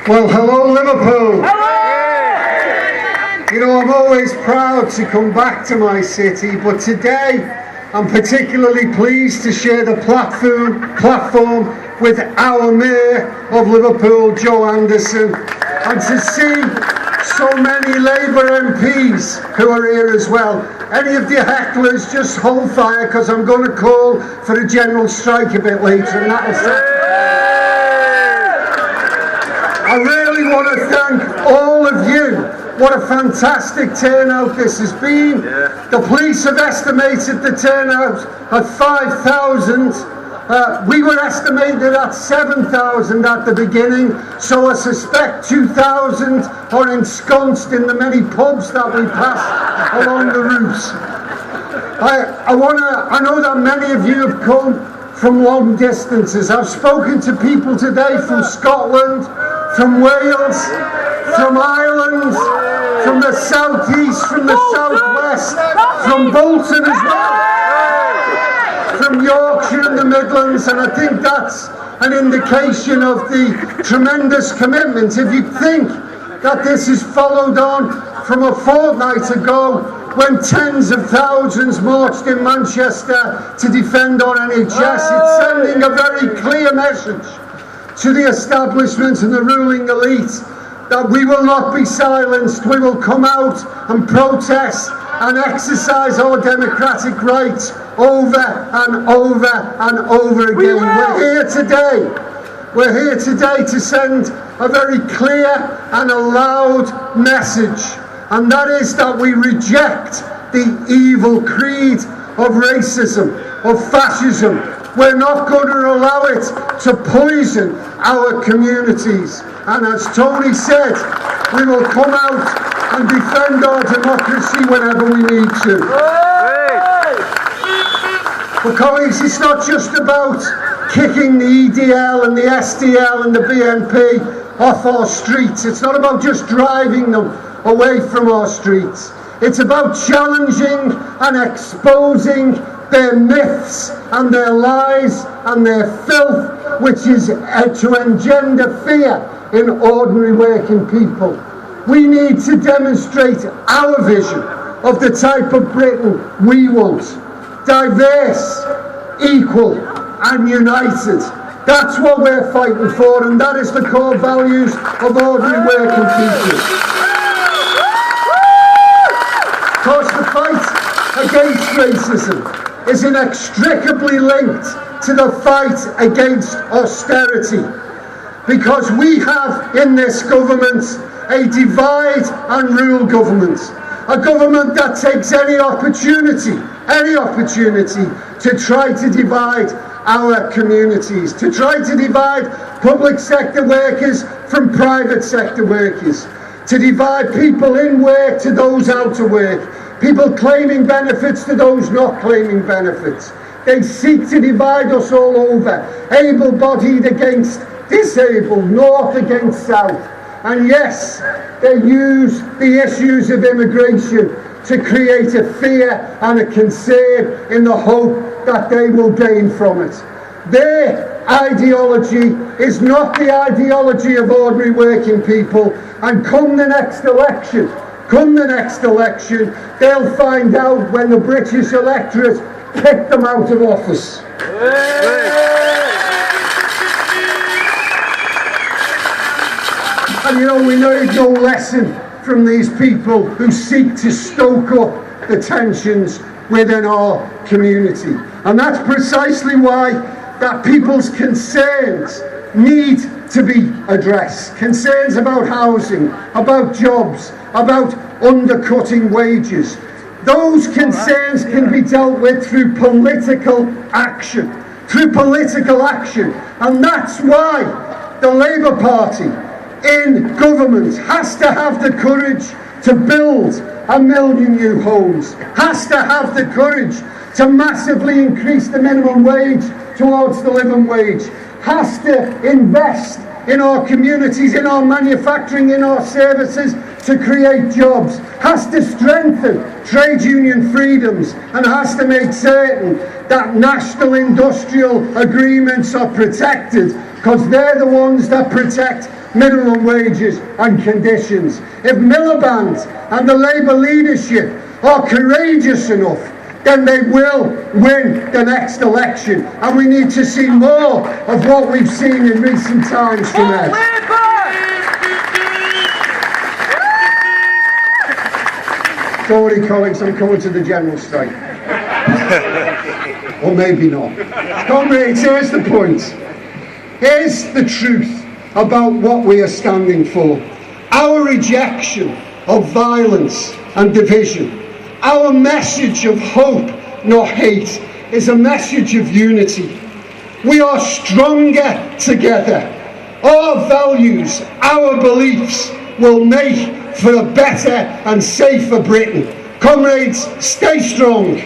Well, hello Liverpool! You know, I'm always proud to come back to my city, but today I'm particularly pleased to share the platform with our Mayor of Liverpool, Joe Anderson, and to see so many Labour MPs who are here as well. Any of the hecklers, just hold fire, because I'm going to call for a general strike a bit later, and that'll set. I really want to thank all of you. What a fantastic turnout this has been. The police have estimated the turnout at 5,000. We were estimated at 7,000 at the beginning, so I suspect 2,000 are ensconced in the many pubs that we pass along the routes. I know that many of you have come from long distances. I've spoken to people today from Scotland, from Wales, from Ireland, from the southeast, from the southwest, from Bolton as well, from Yorkshire and the Midlands, and I think that's an indication of the tremendous commitment. If you think that this is followed on from a fortnight ago when tens of thousands marched in Manchester to defend our NHS, it's sending a very clear message to the establishment and the ruling elite that we will not be silenced. We will come out and protest and exercise our democratic rights over and over and over again. We're here today to send a very clear and a loud message, and that is that we reject the evil creed of racism, of fascism. We're not going to allow it to poison our communities. And as Tony said, we will come out and defend our democracy whenever we need to. But colleagues, it's not just about kicking the EDL and the SDL and the BNP off our streets. It's not about just driving them away from our streets. It's about challenging and exposing their myths and their lies and their filth, which is to engender fear in ordinary working people. We need to demonstrate our vision of the type of Britain we want. Diverse, equal and united. That's what we're fighting for, and that is the core values of ordinary working people. Of course, the fight against racism is inextricably linked to the fight against austerity, because we have in this government a divide and rule government, a government that takes any opportunity to try to divide our communities, to try to divide public sector workers from private sector workers, to divide people in work to those out of work, people claiming benefits to those not claiming benefits. They seek to divide us all over, able-bodied against disabled, north against south. And yes, they use the issues of immigration to create a fear and a concern in the hope that they will gain from it. Their ideology is not the ideology of ordinary working people, and come the next election, they'll find out when the British electorate kick them out of office. And you know, we need no lesson from these people who seek to stoke up the tensions within our community. And that's precisely why that people's concerns need to be addressed. Concerns about housing, about jobs, about undercutting wages. Those concerns can be dealt with through political action. And that's why the Labour Party in government has to have the courage to build 1 million new homes, has to have the courage to massively increase the minimum wage towards the living wage, has to invest in our communities, in our manufacturing, in our services to create jobs, has to strengthen trade union freedoms, and has to make certain that national industrial agreements are protected, because they're the ones that protect minimum wages and conditions. If Miliband and the Labour leadership are courageous enough, then they will win the next election, and we need to see more of what we've seen in recent times from them. Don't worry, colleagues, I'm coming to the general strike. Or maybe not. Comrades, here's the point. Here's the truth about what we are standing for. Our rejection of violence and division, our message of hope, not hate, is a message of unity. We are stronger together. Our values, our beliefs will make for a better and safer Britain. Comrades, stay strong.